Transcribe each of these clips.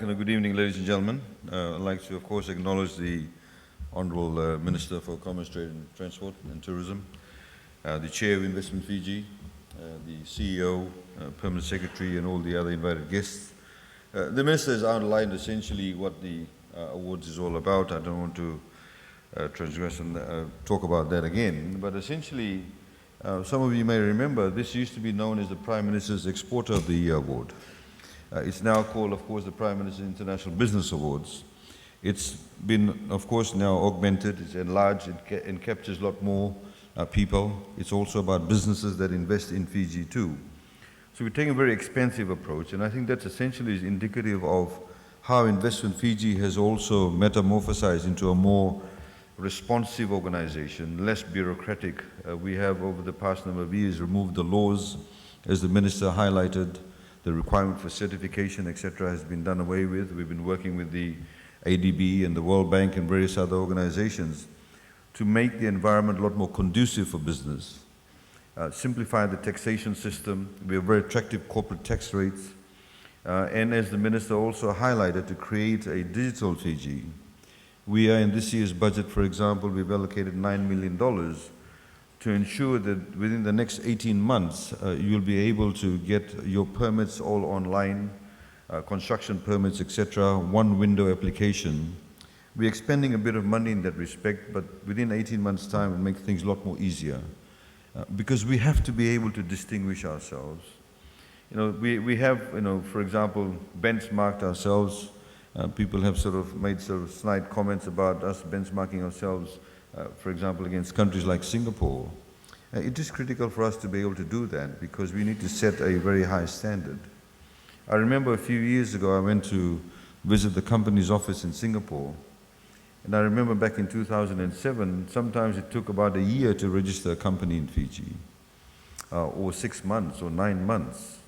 Good evening, ladies and gentlemen. I'd like to, of course, acknowledge the Honourable Minister for Commerce, Trade and Transport and Tourism, the Chair of Investment Fiji, the CEO, Permanent Secretary, and all the other invited guests. The Minister has outlined essentially what the awards is all about. I don't want to transgress and talk about that again, but essentially, some of you may remember, this used to be known as the Prime Minister's Exporter of the Year Award. It's now called, of course, the Prime Minister's International Business Awards. It's been, of course, now augmented, it's enlarged, it captures a lot more people. It's also about businesses that invest in Fiji too. So we're taking a very expansive approach, and I think that's essentially is indicative of how Investment Fiji has also metamorphosized into a more responsive organization, less bureaucratic. We have, over the past number of years, removed the laws, as the Minister highlighted. The requirement for certification, etc., has been done away with. We've been working with the ADB and the World Bank and various other organizations to make the environment a lot more conducive for business. Simplify the taxation system. We have very attractive corporate tax rates. And as the Minister also highlighted, to create a digital Fiji. We are in this year's budget, for example, we've allocated $9 million to ensure that within the next 18 months, you'll be able to get your permits all online, construction permits, etc., one window application. We're expending a bit of money in that respect, but within 18 months' time, it'll make things a lot more easier. Because we have to be able to distinguish ourselves. We have, for example, benchmarked ourselves. People have sort of made sort of snide comments about us benchmarking ourselves, for example, against countries like Singapore. It is critical for us to be able to do that because we need to set a very high standard. I remember a few years ago I went to visit the company's office in Singapore, and I remember back in 2007, sometimes it took about a year to register a company in Fiji, or 6 months or 9 months.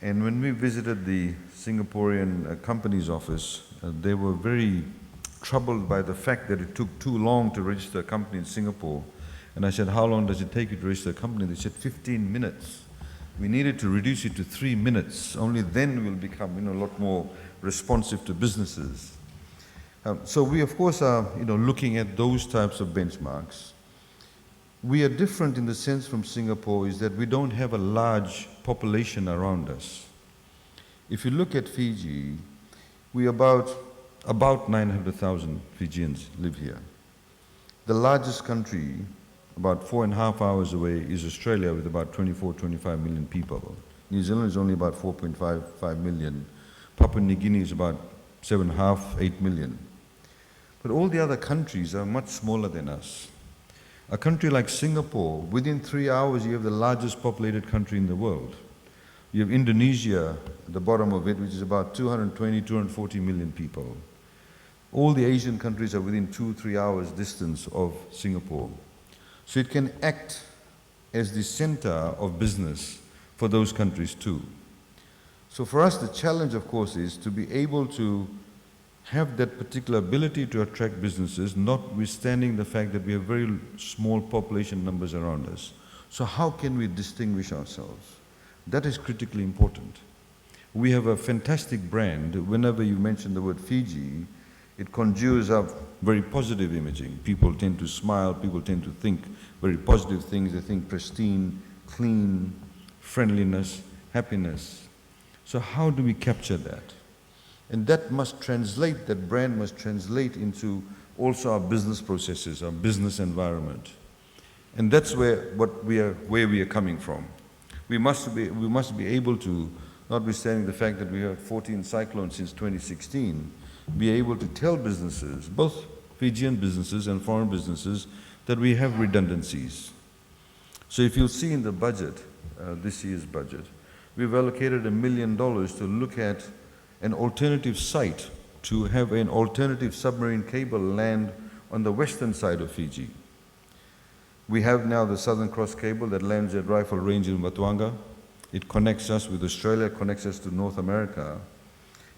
And when we visited the Singaporean company's office, they were very troubled by the fact that it took too long to register a company in Singapore. And I said, how long does it take you to register a company? They said 15 minutes. We needed to reduce it to 3 minutes. Only then we'll become a lot more responsive to businesses. So we, of course, are looking at those types of benchmarks. We are different in the sense from Singapore is that we don't have a large population around us. If you look at Fiji, we about 900,000 Fijians live here. The largest country, about 4.5 hours away, is Australia with about 24-25 million people. New Zealand is only about 4.5 million. Papua New Guinea is about 7.5-8 million. But all the other countries are much smaller than us. A country like Singapore, within 3 hours you have the largest populated country in the world. You have Indonesia at the bottom of it, which is about 220-240 million people. All the Asian countries are within 2-3 hours distance of Singapore. So it can act as the center of business for those countries too. So for us, the challenge, of course, is to be able to have that particular ability to attract businesses, notwithstanding the fact that we have very small population numbers around us. So how can we distinguish ourselves? That is critically important. We have a fantastic brand. Whenever you mention the word Fiji, it conjures up very positive imaging. People tend to smile, people tend to think very positive things. They think pristine, clean, friendliness, happiness. So how do we capture that? And that must translate, that brand must translate into also our business processes, our business environment. And that's where we are coming from. We must be able to, notwithstanding the fact that we have 14 cyclones since 2016, be able to tell businesses, both Fijian businesses and foreign businesses, that we have redundancies. So if you'll see in the budget, this year's budget, we've allocated $1 million to look at an alternative site to have an alternative submarine cable land on the western side of Fiji. We have now the Southern Cross cable that lands at Rifle Range in Watuanga. It connects us with Australia, connects us to North America.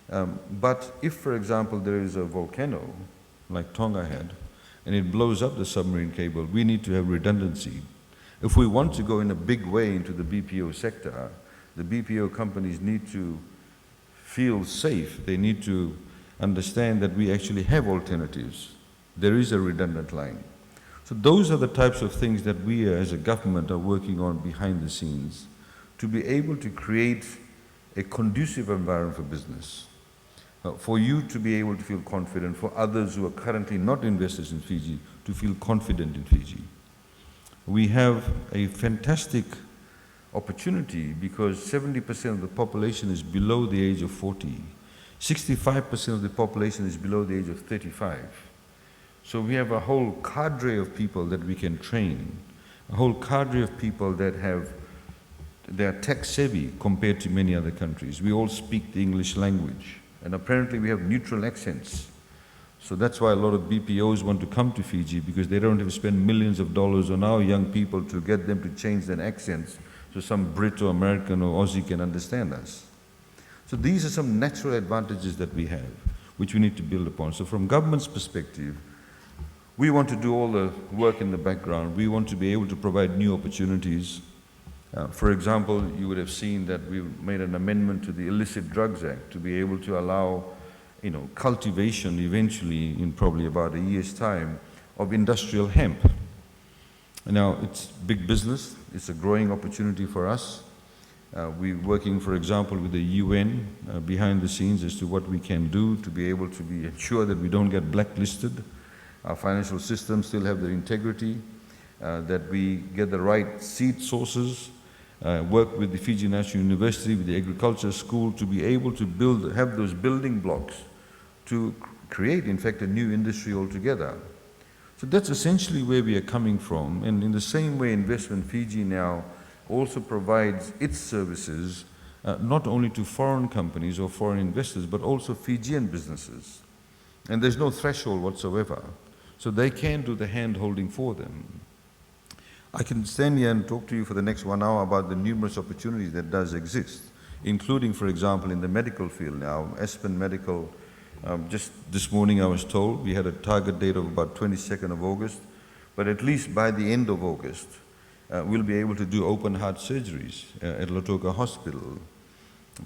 But if, for example, there is a volcano, like Tonga had, and it blows up the submarine cable, we need to have redundancy. If we want to go in a big way into the BPO sector, the BPO companies need to feel safe, they need to understand that we actually have alternatives. There is a redundant line. So those are the types of things that we as a government are working on behind the scenes to be able to create a conducive environment for business, for you to be able to feel confident, for others who are currently not investors in Fiji to feel confident in Fiji. We have a fantastic opportunity because 70% of the population is below the age of 40. 65% of the population is below the age of 35. So we have a whole cadre of people that we can train, a whole cadre of people that they are tech savvy compared to many other countries. We all speak the English language, and apparently we have neutral accents. So that's why a lot of BPOs want to come to Fiji, because they don't have to spend millions of dollars on our young people to get them to change their accents so some Brit or American or Aussie can understand us. So these are some natural advantages that we have, which we need to build upon. So from government's perspective, we want to do all the work in the background. We want to be able to provide new opportunities. For example, you would have seen that we made an amendment to the Illicit Drugs Act to be able to allow, cultivation eventually in probably about a year's time of industrial hemp. Now, it's big business. It's a growing opportunity for us. We're working, for example, with the UN behind the scenes as to what we can do to be able to ensure that we don't get blacklisted. Our financial systems still have their integrity, that we get the right seed sources, work with the Fiji National University, with the agriculture school to be able to have those building blocks to create, in fact, a new industry altogether. So that's essentially where we are coming from. And in the same way, Investment Fiji now also provides its services not only to foreign companies or foreign investors, but also Fijian businesses. And there's no threshold whatsoever. So they can do the hand-holding for them. I can stand here and talk to you for the next 1 hour about the numerous opportunities that does exist, including, for example, in the medical field now. Aspen Medical, just this morning I was told, we had a target date of about 22nd of August, but at least by the end of August, we'll be able to do open heart surgeries at Lautoka Hospital.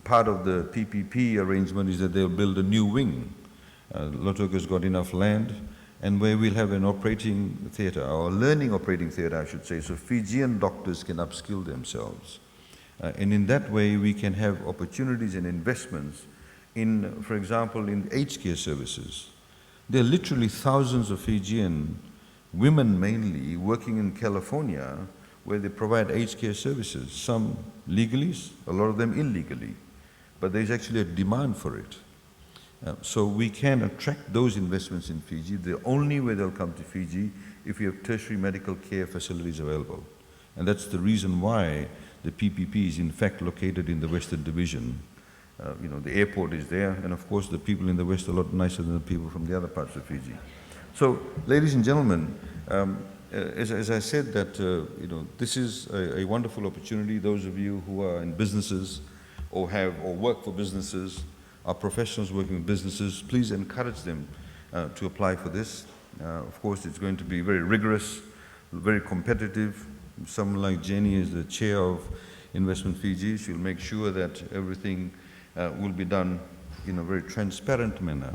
Part of the PPP arrangement is that they'll build a new wing. Lautoka's got enough land, and where we'll have an operating theatre, or a learning operating theatre, I should say, so Fijian doctors can upskill themselves. And in that way, we can have opportunities and investments in, for example, in aged care services. There are literally thousands of Fijian women mainly working in California where they provide aged care services, some legally, a lot of them illegally, but there's actually a demand for it. So we can attract those investments in Fiji. The only way they'll come to Fiji if we have tertiary medical care facilities available. And that's the reason why the PPP is in fact located in the Western Division. The airport is there, and of course the people in the West are a lot nicer than the people from the other parts of Fiji. So, ladies and gentlemen, as I said that, this is a wonderful opportunity. Those of you who are in businesses or work for businesses, are professionals working with businesses, please encourage them to apply for this. Of course, it's going to be very rigorous, very competitive. Someone like Jenny is the chair of Investment Fiji. She'll make sure that everything will be done in a very transparent manner,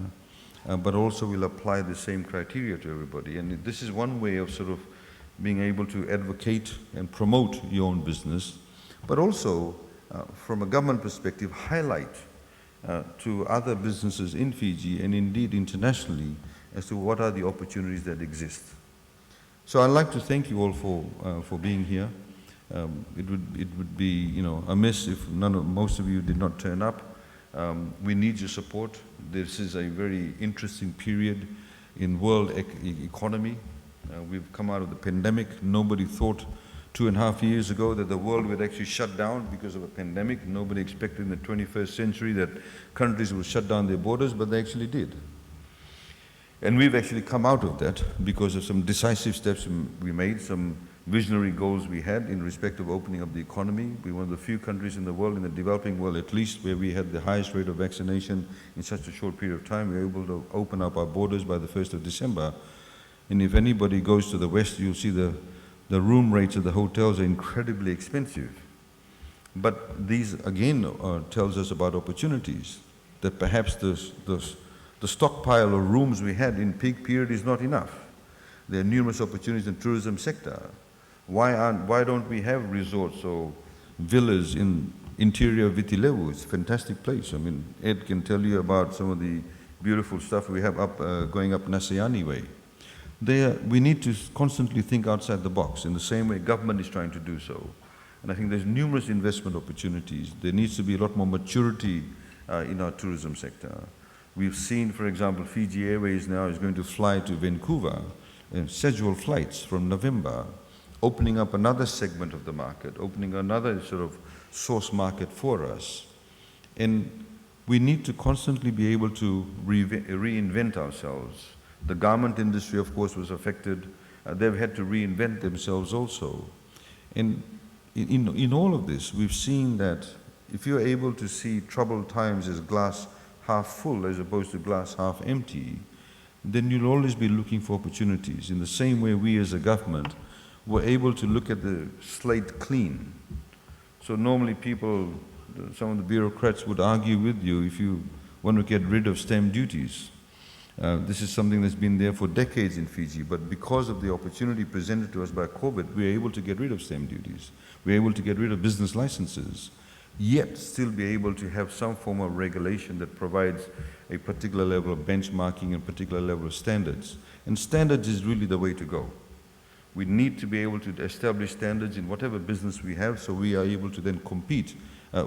but also will apply the same criteria to everybody. And this is one way of sort of being able to advocate and promote your own business, but also, from a government perspective, highlight to other businesses in Fiji and indeed internationally as to what are the opportunities that exist. So I'd like to thank you all for being here. It would be amiss if most of you did not turn up. We need your support. This is a very interesting period in world economy. We've come out of the pandemic. Nobody thought 2.5 years ago that the world would actually shut down because of a pandemic. Nobody expected in the 21st century that countries would shut down their borders, but they actually did. And we've actually come out of that because of some decisive steps we made, some visionary goals we had in respect of opening up the economy. We're one of the few countries in the world, in the developing world at least, where we had the highest rate of vaccination in such a short period of time. We were able to open up our borders by the 1st of December. And if anybody goes to the West, you'll see the room rates of the hotels are incredibly expensive. But these, again, tells us about opportunities. that perhaps the stockpile of rooms we had in peak period is not enough. There are numerous opportunities in the tourism sector. Why don't we have resorts or villas in interior Viti Levu? It's a fantastic place. I mean, Ed can tell you about some of the beautiful stuff we have up, going up Nasayani way. We need to constantly think outside the box in the same way government is trying to do so. And I think there's numerous investment opportunities. There needs to be a lot more maturity in our tourism sector. We've seen, for example, Fiji Airways now is going to fly to Vancouver, scheduled flights from November, opening up another segment of the market, opening another sort of source market for us. And we need to constantly be able to reinvent ourselves. The garment industry, of course, was affected. They've had to reinvent themselves also. And in all of this, we've seen that if you're able to see troubled times as glass half full as opposed to glass half empty, then you'll always be looking for opportunities. In the same way we as a government were able to look at the slate clean. So normally people, some of the bureaucrats would argue with you if you want to get rid of stamp duties. This is something that's been there for decades in Fiji, but because of the opportunity presented to us by COVID, we are able to get rid of stamp duties. We're able to get rid of business licenses, yet still be able to have some form of regulation that provides a particular level of benchmarking and particular level of standards. And standards is really the way to go. We need to be able to establish standards in whatever business we have so we are able to then compete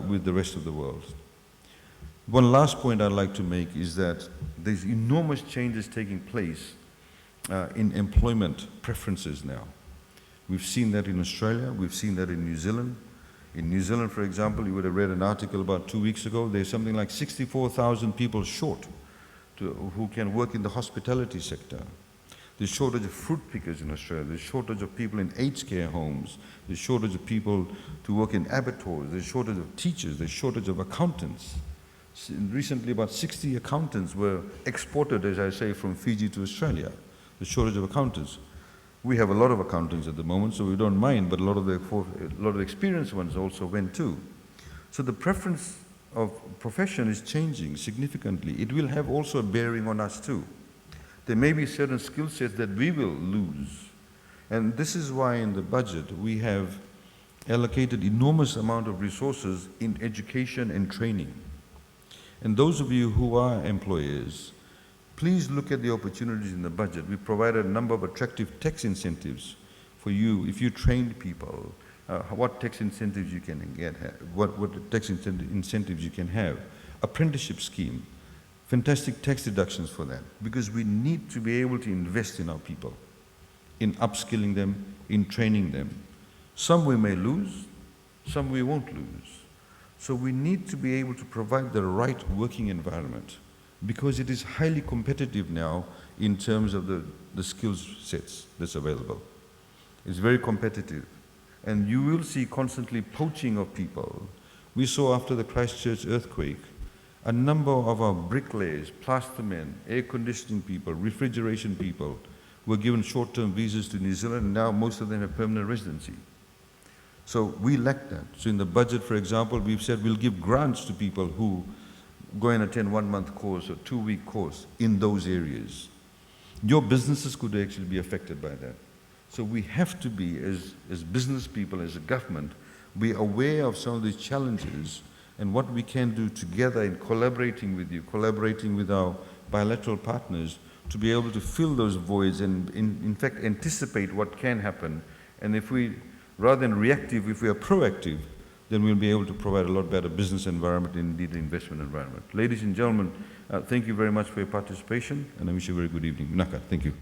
with the rest of the world. One last point I'd like to make is that there's enormous changes taking place in employment preferences now. We've seen that in Australia, we've seen that in New Zealand. In New Zealand, for example, you would have read an article about 2 weeks ago, there's something like 64,000 people short who can work in the hospitality sector. There's shortage of fruit pickers in Australia, there's shortage of people in aged care homes, there's shortage of people to work in abattoirs, there's shortage of teachers, there's shortage of accountants. Recently about 60 accountants were exported, as I say, from Fiji to Australia. The shortage of accountants. We have a lot of accountants at the moment, so we don't mind, but a lot of the experienced ones also went too. So the preference of profession is changing significantly. It will have also a bearing on us too. There may be certain skill sets that we will lose. And this is why in the budget we have allocated enormous amount of resources in education and training. And those of you who are employers, please look at the opportunities in the budget. We provided a number of attractive tax incentives for you. If you trained people, what tax incentives you can get, what tax incentives you can have. Apprenticeship scheme, fantastic tax deductions for that. Because we need to be able to invest in our people, in upskilling them, in training them. Some we may lose, some we won't lose. So we need to be able to provide the right working environment because it is highly competitive now in terms of the skills sets that's available. It's very competitive. And you will see constantly poaching of people. We saw after the Christchurch earthquake, a number of our bricklayers, plastermen, air conditioning people, refrigeration people were given short-term visas to New Zealand, and now most of them have permanent residency. So we lack that. So in the budget, for example, we've said we'll give grants to people who go and attend 1-month course or 2-week course in those areas. Your businesses could actually be affected by that. So we have to be, as business people, as a government, be aware of some of these challenges and what we can do together in collaborating with you, collaborating with our bilateral partners to be able to fill those voids and in fact anticipate what can happen. And if we, rather than reactive, if we are proactive, then we'll be able to provide a lot better business environment and indeed investment environment. Ladies and gentlemen, thank you very much for your participation, and I wish you a very good evening. Naka, thank you.